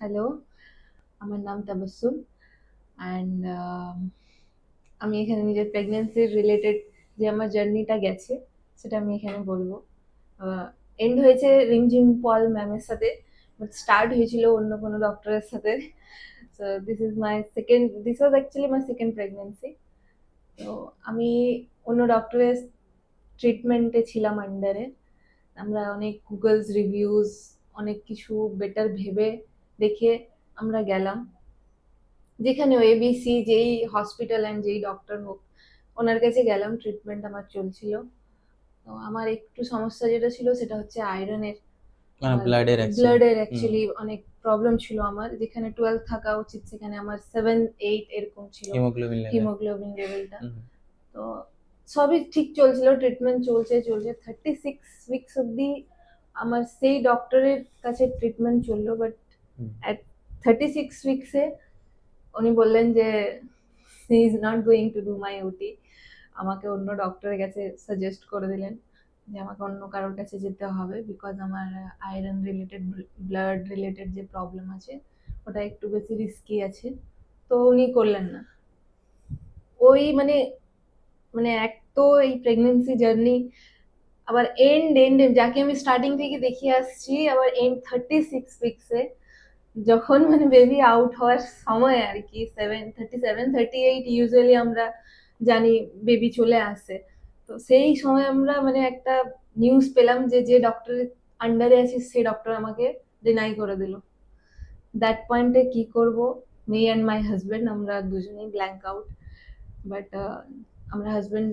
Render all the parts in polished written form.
Hello, আমার নাম Tabassum and আমি এখানে নিজের প্রেগন্যান্সির রিলেটেড যে আমার জার্নিটা গেছে সেটা আমি এখানে বলবো। এন্ড হয়েছে রিমঝিম পল ম্যামের সাথে, বাট স্টার্ট হয়েছিল অন্য কোনো ডক্টরের সাথে। So this was actually my second pregnancy. তো আমি অন্য ডক্টরের ট্রিটমেন্টে ছিলাম আন্ডারে। আমরা অনেক গুগলস রিভিউজ, অনেক কিছু বেটার ভেবে দেখে আমরা গেলাম যেখানে এবিসি যেই হসপিটাল অ্যান্ড যেই ডক্টর হোক, ওনার কাছে গেলাম। ট্রিটমেন্ট আমার চলছিল। তো আমার একটু সমস্যা যেটা ছিল সেটা হচ্ছে আয়রনের। মানে ব্লাডের অ্যাকচুয়ালি। ব্লাডের অ্যাকচুয়ালি অনেক প্রবলেম ছিল আমার, যেখানে 12 থাকা উচিত সেখানে আমার 7-8 এরকম ছিল হিমোগ্লোবিন লেভেল। হিমোগ্লোবিন লেভেলটা। তো সবই ঠিক চলছিল, ট্রিটমেন্ট চলছে চলছে 36 উইকস অব্দি আমার সেই ডক্টরের কাছে ট্রিটমেন্ট চললো। বাট অ্যাট 36 উইকসে উনি বললেন যে he is not going to do my ওটি। আমাকে অন্য ডক্টরের কাছে সাজেস্ট করে দিলেন যে আমাকে অন্য কারোর কাছে যেতে হবে, বিকজ আমার আয়রন রিলেটেড, ব্লাড রিলেটেড যে প্রবলেম আছে ওটা একটু বেশি রিস্কি আছে। তো উনি করলেন না। ওই মানে মানে এক তো এই প্রেগনেন্সি জার্নি, আবার এন্ড যাকে আমি স্টার্টিং থেকে দেখিয়ে আসছি, আবার এন্ড 36 উইকসে যখন মানে বেবি আউট হওয়ার সময় আর কি, 37-38 ইউজুয়ালি আমরা জানি বেবি চলে আসে। তো সেই সময় আমরা মানে একটা নিউজ পেলাম যে যে ডক্টরের আন্ডারে আছি সেই ডক্টর আমাকে ডিনাই করে দিল। দ্যাট পয়েন্টে কি করব, মি অ্যান্ড মাই হাজবেন্ড আমরা দুজনেই ব্ল্যাঙ্ক আউট। বাট আমরা হাজবেন্ড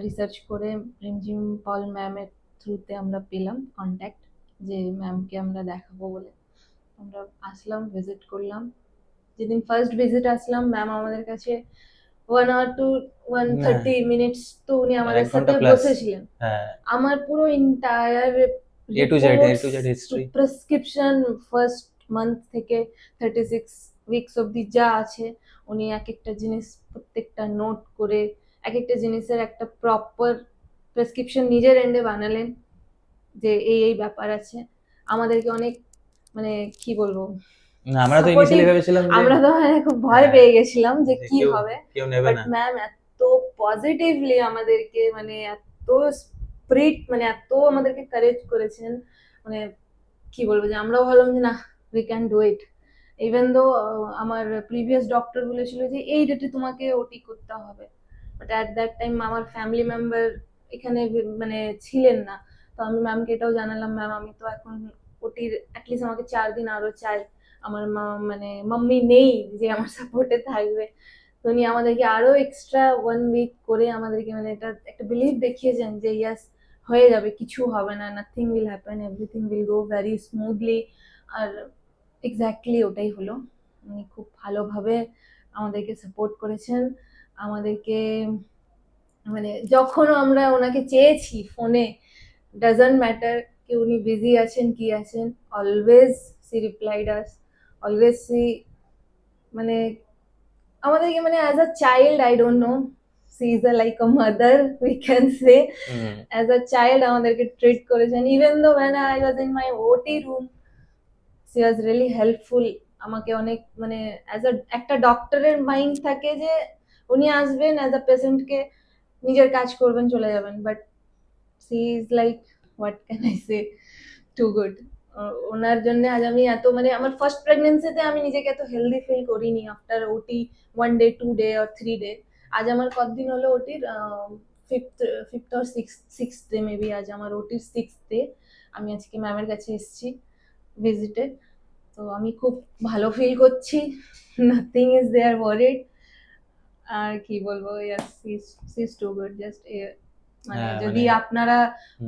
রিসার্চ করে রিমঝিম পল ম্যামের থ্রুতে আমরা পেলাম কন্ট্যাক্ট, যে ম্যামকে আমরা দেখাবো বলে। আমরা আসলাম, ভিজিট করলাম। যেদিন ফার্স্ট ভিজিট আসলাম, ম্যাম আমাদের কাছে 1 hour to হ্যাঁ, 130 মিনিটস তো উনি আমাদের এক সাথে ঘন্টা প্লাস। বসেছিলেন। হ্যাঁ, আমার পুরো entire A reports, to Z history. Prescription, first month থেকে 36 উইকস অব্দি যা আছে উনি এক একটা জিনিস প্রত্যেকটা নোট করে এক একটা জিনিসের একটা প্রপার প্রেসক্রিপশন নিজের এন্ডে বানালেন যে এই এই ব্যাপার আছে। আমাদেরকে অনেক মানে কি বলবো, না, আমরা তো সাপোর্টিভ। ইনিশিয়ালি ভেবেছিলাম যে আমরা তো মানে খুব ভয় হ্যাঁ, পেয়ে গেছিলাম যে যে কি কেউ হবে। কেউ নেবে বাট না। ম্যাম এত পজিটিভলি আমাদেরকে মানে এত স্প্রিট মানে এত আমাদেরকে কারেজ করেছেন, মানে কি বলবো, যে আমরাও ভাবলাম যে না, we can do it. Even though আমার প্রিভিয়াস ডক্টর বলেছিল যে এই ডেটে তোমাকে ওটি করতে হবে, বাট অ্যাট দ্যাট টাইম আমার ফ্যামিলি মেম্বার এখানে মানে ছিলেন না। তো আমি ম্যামকে এটাও জানালাম, ম্যাম আমি তো এখন ওটির অ্যাটলিস্ট আমাকে 4 দিন আরো চাই। আমার মা মানে মাম্মি নেই যে আমার সাপোর্টে থাকবে। তো উনি আমাদেরকে আরো এক্সট্রা 1 উইক করে আমাদেরকে মানে এটা একটা বিলিভ দেখিয়েছেন যে ইয়াস, হয়ে যাবে, কিছু হবে না, nothing will happen, everything will go very smoothly. আর এক্স্যাক্টলি ওটাই হলো। উনি খুব ভালোভাবে আমাদেরকে সাপোর্ট করেছেন। আমাদেরকে মানে যখনও আমরা ওনাকে চেয়েছি ফোনে, ডাজন্ট ম্যাটার কি উনি বিজি আছেন কি আছেন, always she replied us, always she মানে আমাদেরকে মানে as a child, I don't know, she is a like a mother we can say. As a child আমাদেরকে ট্রিট করেছেন। Even though when I was in my OT room, she was really helpful। আমাকে অনেক মানে as আ একটা ডক্টরের mind থাকে যে উনি আসবেন অ্যাজ আ পেশেন্টকে নিজের কাজ করবেন চলে যাবেন, but she is like what can I say, too good. ওনার জন্য আজ আমি এত মানে আমার ফার্স্ট প্রেগনেন্সিতে আমি নিজেকে এত হেলদি ফিল করিনি আফটার ওটি 1 ডে 2 ডে আর 3 ডে। আজ আমার কতদিন হলো ওটির, fifth fifth or six day maybe, আজ আমার ওটির 6th ডে। আমি আজকে ম্যামের কাছে এসেছি ভিজিটে। তো আমি খুব ভালো ফিল করছি, নাথিং ইজ দেয়ার ওয়ারিড। আর কি বলবো, yes she is too good. Just মানে হ্যাঁ, যদি মানে আপনারা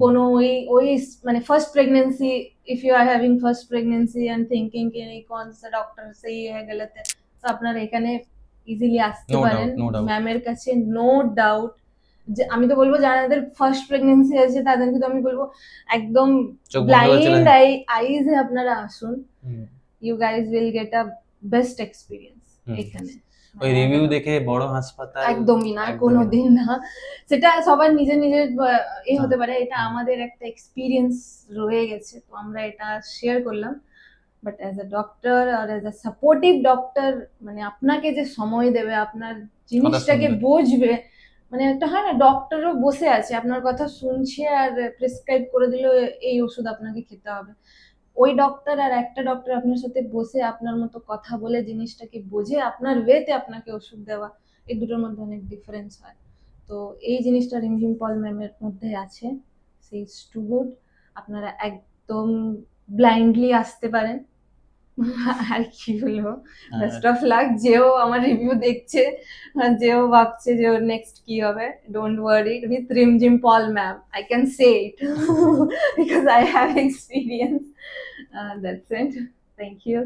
কোনো ওই ওই মানে first pregnancy, if you are having first pregnancy and thinking कि नहीं कौन सा डॉक्टर सही है गलत है, তো আপনারা এখানে ইজিলি আসতে নো পারেন ডাউট, নো ডাউট। ম্যামের কাছে, নো ডাউট। যে আমি তো বলবো যাদের ফার্স্ট প্রেগনেন্সি আছে তাদেরকে তো আমি বলবো একদম চোখ বন্ধ করে চলে ব্লাইন্ড যায়। আইজে আপনারা আসুন। You guys will get a best experience এখানে। ওই মানে রিভিউ দেখে বড় হাসপাতাল একদমই না, একদমই না। কোনোদিন না। সেটা সবার নিজের নিজের হতে পারে, এটা হুম, আমাদের একটা এক্সপিরিয়েন্স রয়ে গেছে, তো আমরা এটা শেয়ার করলাম বাট অ্যাজ আ ডক্টর আর অ্যাজ আ সাপোর্টিভ ডক্টর, মানে আপনাকে যে সময় দেবে, আপনার জিনিসটাকে শুনবে। বুঝবে, মানে একটা হয় না ডক্টরও বসে আছে আপনার কথা শুনছে আর প্রেসক্রাইব করে দিল এই ওষুধ আপনাকে খেতে হবে। ওই ডক্টর আর একটা ডক্টর আপনার সাথে বসে আপনার মতো কথা বলে জিনিসটাকে বোঝে আপনার ওয়েতে আপনাকে ওষুধ দেওয়া, এই দুটোর মধ্যে অনেক ডিফারেন্স হয়। তো এই জিনিসটা রিমঝিম পল ম্যামের মধ্যে আছে, সে ইজ টু গুড। আপনারা একদম ব্লাইন্ডলি আসতে পারেন। আর কি বলবো, বেস্ট অফ লাক। যেও আমার রিভিউ দেখছে, যেও ভাবছে যে ওর নেক্সট কি হবে, don't worry, with Rimjhim Paul ma'am I can say it because I have experience. That's it, thank you.